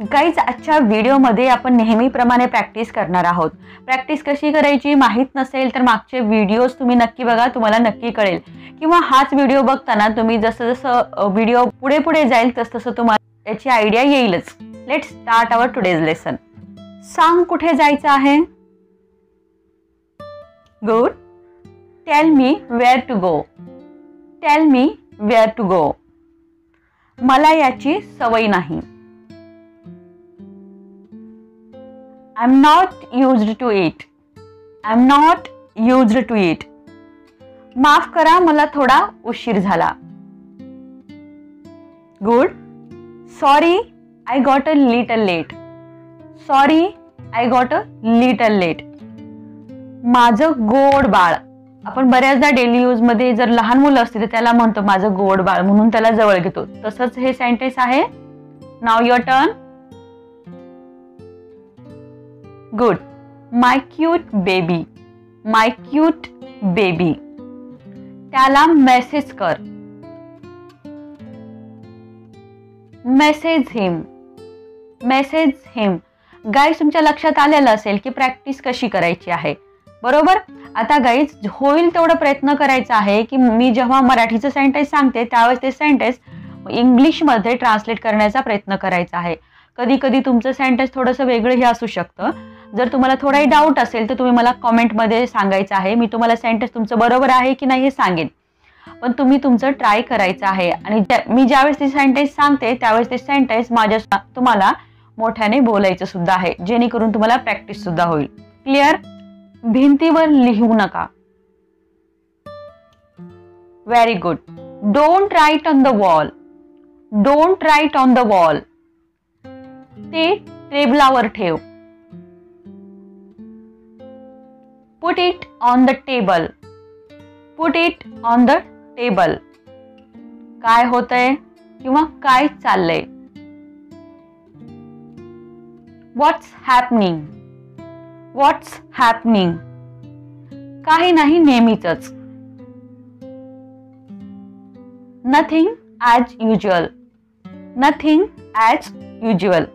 Guys, आजच्या व्हिडिओमध्ये आपण नेहमीप्रमाणे प्रॅक्टिस करणार आहोत. प्रॅक्टिस कशी करायची माहीत नसेल तर मागचे व्हिडिओज तुम्ही नक्की बघा, तुम्हाला नक्की कळेल. किंवा हाच व्हिडिओ बघताना तुम्ही जसं जसं व्हिडिओ पुढे पुढे जाईल तसं तुम्हाला याची आयडिया येईलच. Let's start our today's lesson. सांग कुठे जायचं आहे? Good. Tell me where to go. Tell me where to go. मला याची सवय नाही. I'm not used to it. I'm not used to it. माफ करा, मला थोडा उशीर झाला. Good. Sorry, I got a little late. Sorry, I got a little late. माझं गोड बाळ. आपण बऱ्याचदा डेली यूज मध्ये जर लहान मुलं असतील तर त्याला म्हणतो माझं गोड बाळ, म्हणून त्याला जवळ घेतो. तसंच हे सेंटेन्स आहे. Now your turn. Good. My cute baby. My cute baby. त्याला मेसेज कर. Message him. Message him. Guys, तुमच्या लक्षात आलेलं असेल की प्रॅक्टिस कशी करायची आहे, बरोबर? आता गाईज, होईल तेवढा प्रयत्न करायचा आहे की मी जेव्हा मराठीचं सेंटेन्स सांगते त्यावेळेस ते सेंटेन्स इंग्लिशमध्ये ट्रान्सलेट करण्याचा प्रयत्न करायचा आहे. कधी कधी तुमचं सेंटेन्स थोडंसं वेगळंही असू शकतं. जर तुम्हाला थोडाही डाऊट असेल तर तुम्ही मला कॉमेंटमध्ये सांगायचं आहे. मी तुम्हाला सेंटेन्स तुमचं बरोबर आहे की नाही हे सांगेन, पण तुम्ही तुमचं ट्राय करायचं आहे. आणि मी ज्यावेळेस ते सेंटेन्स सांगते त्यावेळेस ते सेंटेन्स तुम्हाला मोठ्याने बोलायचं सुद्धा आहे, जेणेकरून तुम्हाला प्रॅक्टिस सुद्धा होईल. क्लिअर? भिंतीवर लिहू नका. Very good. Don't write on the wall. Don't write on the wall. ते टेबलावर ठेव. Put it on the table. Put it on the table. काय होतंय किंवा काय चाललंय? What's happening? What's happening? काही नाही, नेहमीचंच. Nothing as usual. Nothing as usual.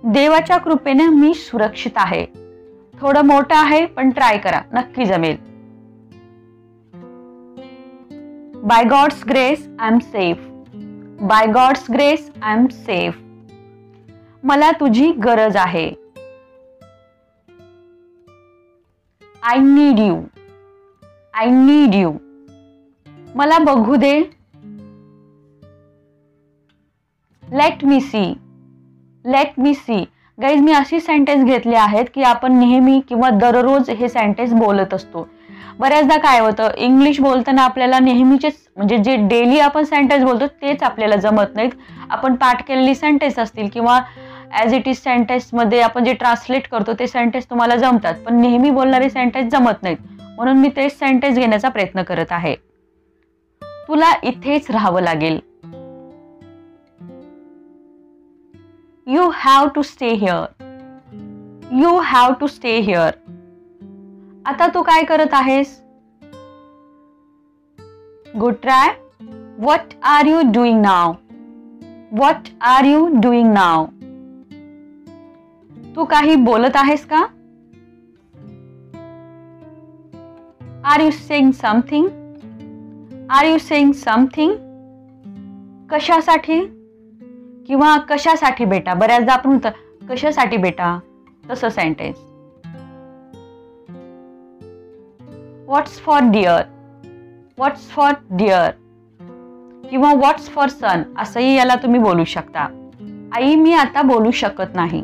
देवाच्या कृपेने मी सुरक्षित आहे. थोडं मोठं आहे पण ट्राय करा, नक्की जमेल. By God's grace I am safe. By God's grace I am safe. मला तुझी गरज आहे. I need you. I need you. मला बघू दे. Let me see. Let me see. Guys, मी अशी सेंटेन्स घेतले आहेत की आपण नेहमी किंवा दररोज हे सेंटेन्स बोलत असतो. बऱ्याचदा काय होतं, इंग्लिश बोलताना आपल्याला नेहमीचेच म्हणजे जे डेली आपण सेंटेन्स बोलतो तेच आपल्याला जमत नाहीत. आपण पाठ केलेली सेंटेन्स असतील किंवा ॲज इट इज सेंटेन्समध्ये आपण जे ट्रान्सलेट करतो ते सेंटेन्स तुम्हाला जमतात, पण नेहमी बोलणारे सेंटेन्स जमत नाहीत. म्हणून मी तेच सेंटेन्स घेण्याचा प्रयत्न करत आहे. तुला इथेच राहावं लागेल. You have to stay here. You have to stay here. आता तू काय करत आहेस? Good try. What are you doing now? What are you doing now? तू काही बोलत आहेस का? Are you saying something? Are you saying something? कशासाठी? किंवा कशासाठी बेटा? बऱ्याचदा आपण म्हणतो कशासाठी बेटा, तसं sentence. What's for dear. What's for dear किंवा व्हॉट्स फॉर सन असंही याला तुम्ही बोलू शकता. आई, मी आता बोलू शकत नाही.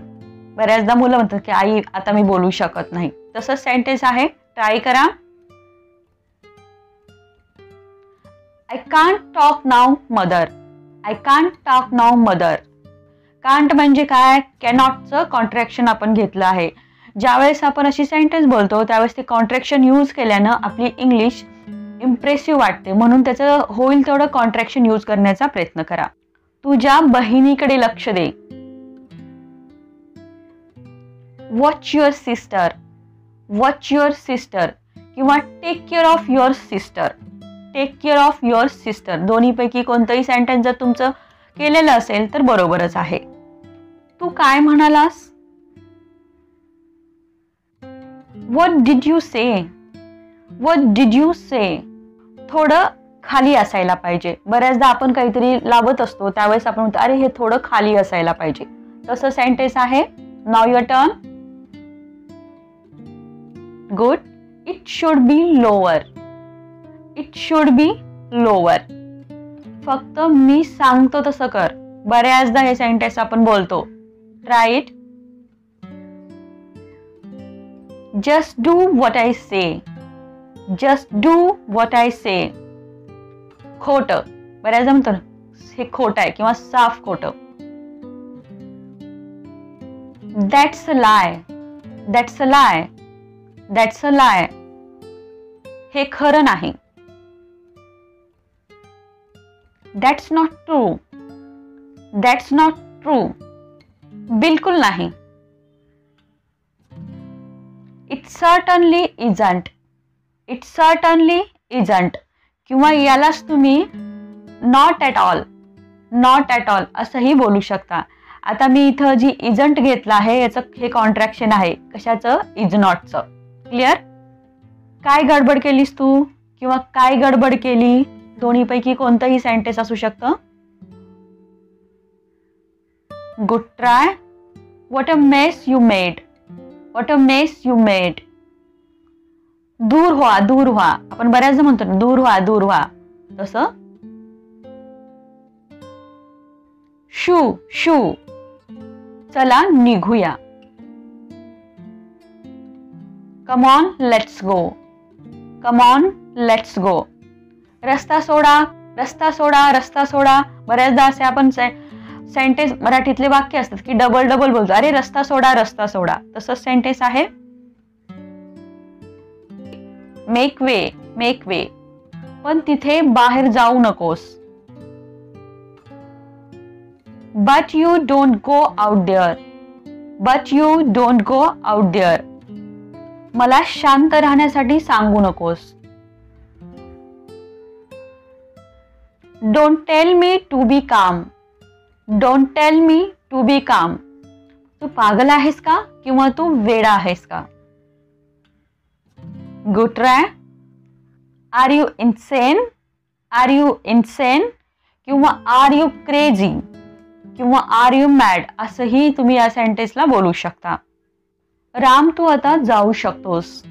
बऱ्याचदा मुलं म्हणतात की आई, आता मी बोलू शकत नाही. तसं सेंटेन्स आहे, ट्राय करा. I can't talk now mother. I can't talk now mother. Can't म्हणजे काय? कॅनॉटचं कॉन्ट्रॅक्शन आपण घेतलं आहे. ज्यावेळेस आपण अशी सेंटेन्स बोलतो त्यावेळेस ते कॉन्ट्रॅक्शन यूज केल्यानं आपली इंग्लिश इम्प्रेसिव्ह वाटते, म्हणून त्याचं होईल तेवढं कॉन्ट्रॅक्शन यूज करण्याचा प्रयत्न करा. तुझ्या बहिणीकडे लक्ष दे. Watch your sister. Watch your sister किंवा take care of your sister. Take care of your sister दोन्हीपैकी कोणतंही सेंटेन्स जर तुमचं केलेलं असेल तर बरोबरच आहे. तू काय म्हणालास? What did you say? What did you say? थोडं खाली असायला पाहिजे. बऱ्याचदा आपण काहीतरी लावत असतो त्यावेळेस आपण म्हणतो अरे हे थोडं खाली असायला पाहिजे. तसं सेंटेन्स आहे. Now your turn. Good. It should be lower. It should be lower. फक्त मी सांगतो तसं कर. बऱ्याचदा हे सेंटेन्स आपण बोलतो. Try it. Just do what I say. Just do what I say. खोटं. बऱ्याचदा म्हणतो ना हे खोटं आहे किंवा साफ खोटं. That's a lie. That's a lie. That's a lie. हे खरं नाही. That's not true. That's not true. बिलकुल नाही. It certainly isn't. It certainly isn't. किंवा यालाच तुम्ही not at all, not at all असंही बोलू शकता. आता मी इथं जी isn't घेतलं आहे याचं हे कॉन्ट्रॅक्शन आहे. कशाचं? is notचं. क्लिअर? काय गडबड केलीस तू किंवा काय गडबड केली? दोन्हीपैकी कोणतंही सेंटेन्स असू शकतं. Good try. What a mess you made. What a mess you made. दूर व्हा, दूर व्हा. आपण बऱ्याचदा म्हणतो ना दूर व्हा, दूर व्हा. तसं शू, शू. चला निघूया. Come on, let's go. Come on, let's go. रस्ता सोडा, रस्ता सोडा, रस्ता सोडा. बऱ्याचदा असे आपण सेंटेन्स मराठीतले वाक्य असतात की डबल डबल बोलतो. अरे रस्ता सोडा, रस्ता सोडा. तसंच सेंटेन्स आहे. Make way, make way. पण तिथे बाहेर जाऊ नकोस. But you don't go out there. But you don't go out there. मला शांत राहण्यासाठी सांगू नकोस. Don't tell me to be calm. Don't tell me to be calm. तू पागल आहेस का किंवा तू वेडा आहेस का? Good try. Are you insane. Are you insane किंवा आर यू क्रेझी किंवा आर यू मॅड असंही तुम्ही या सेंटेन्सला बोलू शकता. राम तू आता जाऊ शकतोस.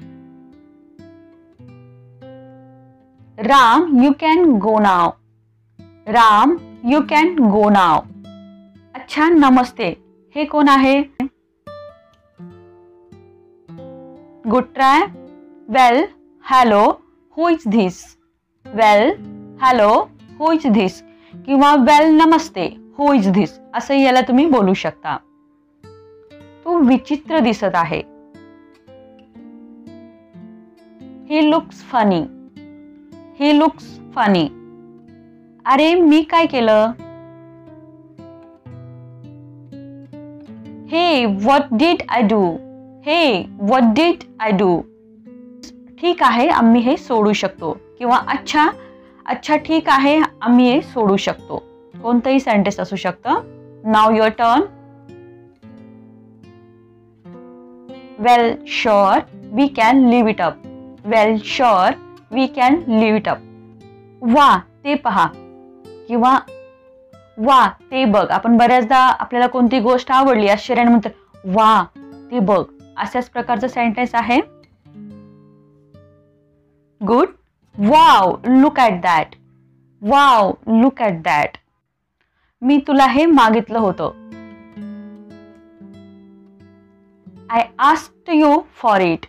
Ram you can go now. Ram you can go now. अच्छा नमस्ते. हे कोण आहे? Good try. Well hello who is this. Well hello who is this किंवा well Namaste who is this असंही याला तुम्ही बोलू शकता. तू विचित्र दिसत आहे. He looks funny. He looks funny. अरे मी काय केलं? हे व्हॉट डिड आय डू. हे व्हॉट डिड आय डू. ठीक आहे आम्ही हे सोडू शकतो किंवा अच्छा अच्छा ठीक आहे आम्ही हे सोडू शकतो. कोणतंही सेंटेन्स असू शकतं. Now your turn. Well sure we can leave it up. Well sure we can leave it up. वा ते पहा किंवा वा ते बघ. आपण बऱ्याचदा आपल्याला कोणती गोष्ट आवडली आश्चर्याने म्हणतात वा ते बघ. अशाच प्रकारचं सेंटेन्स आहे. Good. Wow look at that. Wow look at that. मी तुला हे मागितलं होतं. I asked you for it.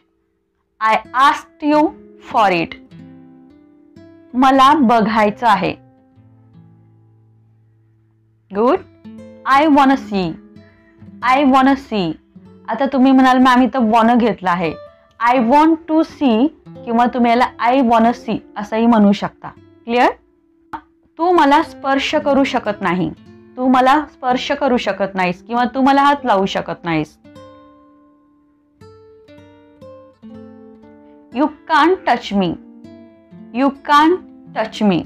I asked you for it. मला बघायचं आहे. Good. I want see. I want see. आता तुम्ही म्हणाल मॅम इथं वॉन घेतलं आहे. आय वॉन्ट टू सी किंवा तुम्ही याला आय वॉन सी असंही म्हणू शकता. क्लिअर? तू मला स्पर्श करू शकत नाही. तू मला स्पर्श करू शकत नाहीस किंवा तू मला हात लावू शकत नाहीस. You can't touch me. You can't touch me.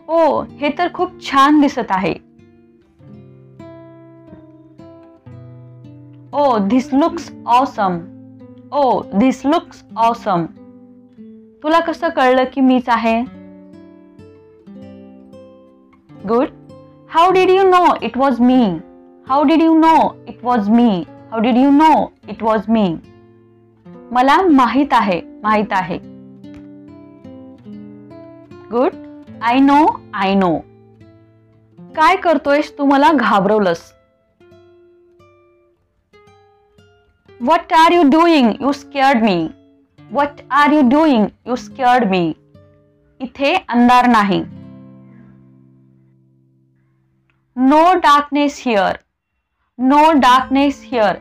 Oh हे तर खूप छान दिसत आहे. Oh this looks awesome. Oh this looks awesome. तुला कसं कळलं की मीच आहे? Good. How did you know it was me? How did you know it was me? How did you know it was me? मला माहित आहे, माहित आहे. Good. I know, I know. काय करतोयस, तू मला घाबरवलंस. What are you doing, you scared me. What are you doing, you scared me. इथे अंधार नाही. No darkness here. No darkness here.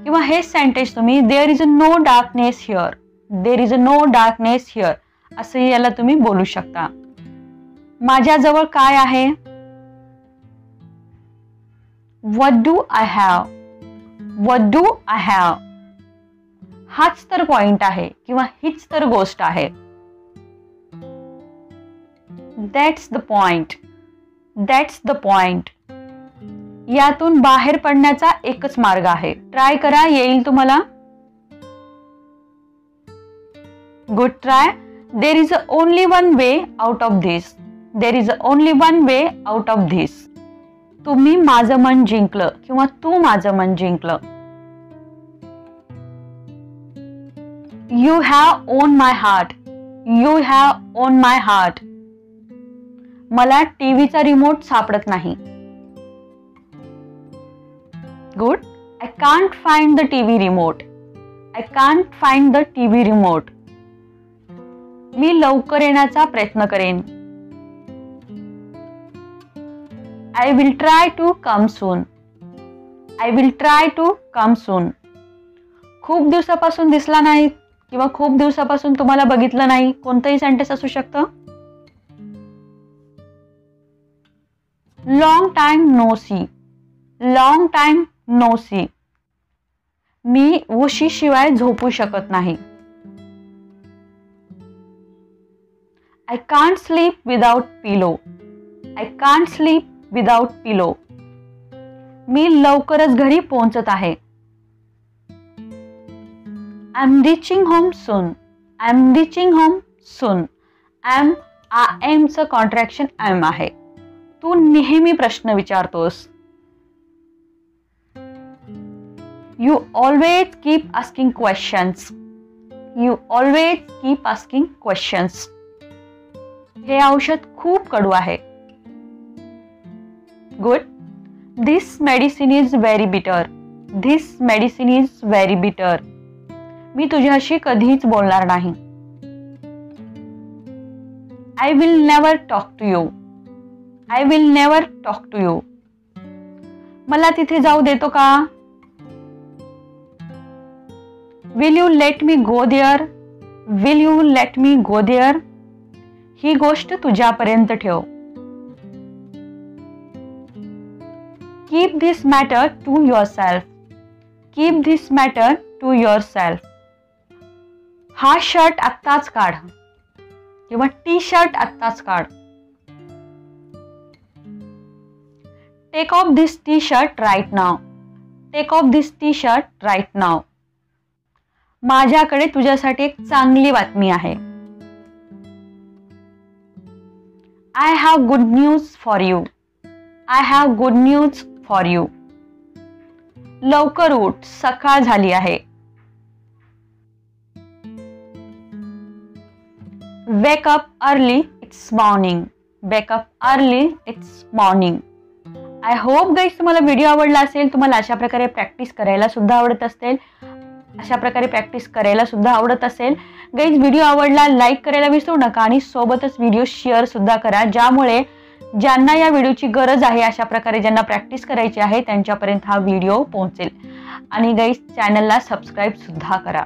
किंवा हे सेंटेन्स तुम्ही there is a no darkness here, there is a no darkness here असं याला तुम्ही बोलू शकता. माझ्याजवळ काय आहे? What do I have. What do I have. हाच तर पॉइंट आहे किंवा हीच तर गोष्ट आहे. That's the point. That's the point. यातून बाहेर पडण्याचा एकच मार्ग आहे. ट्राय करा, येईल तुम्हाला. Good try. There is only one way out of this. There is only one way out of this. तुम्ही माझं मन जिंकलं किंवा तू माझं मन जिंकलं. You have on my heart. You have on my heart. मला टीव्हीचा रिमोट सापडत नाही. Good. I can't find the TV remote. I can't find the TV remote. मी लवकर येण्याचा प्रयत्न करेन. I will try to come soon. I will try to come soon. खूप दिवसापासून दिसला नाही किंवा खूप दिवसापासून तुम्हाला बघितलं नाही, कोणतंही सेंटेन्स असू शकतं. Long time no see. Long time no see. मी उशी शिवाय झोपू शकत नाही. I can't sleep without pillow. I can't sleep without pillow. मी लवकरच घरी पोहोचत आहे. I am reaching home soon. I am reaching home soon. I एमचं कॉन्ट्रॅक्शन एम आहे. तू नेहमी प्रश्न विचारतोस. You always keep asking questions. You always keep asking questions. हे औषध खूप कडू आहे. Good. This medicine is very bitter. This medicine is very bitter. मी तुझ्याशी कधीच बोलणार नाही. I will never talk to you. I will never talk to you. मला तिथे जाऊ देतो का? Will you let me go there? Will you let me go there? ही गोष्ट तुझ्यापर्यंत ठेव. Keep this matter to yourself. Keep this matter to yourself. हा shirt आत्ताच काढ किंवा टी शर्ट आत्ताच काढ. Take off this t-shirt right now. Take off this t-shirt right now. माझ्याकडे तुझ्यासाठी एक चांगली बातमी आहे. I have good news for you. I have good news for you. लवकर उठ, सकाळ झाली आहे. Wake up early, it's morning. Wake up early, it's morning. I hope guys तुम्हाला व्हिडिओ आवडला असेल. तुम्हाला अशा प्रकारे प्रॅक्टिस करायला सुद्धा आवडत असेल. गाईज व्हिडिओ आवडला लाईक करायला विसरू नका आणि सोबतच व्हिडिओ शेअर सुद्धा करा, ज्यामुळे ज्यांना या व्हिडिओची गरज आहे, अशा प्रकारे ज्यांना प्रॅक्टिस करायची आहे त्यांच्यापर्यंत हा व्हिडिओ पोहोचेल. आणि गाईज चॅनलला सबस्क्राईब सुद्धा करा.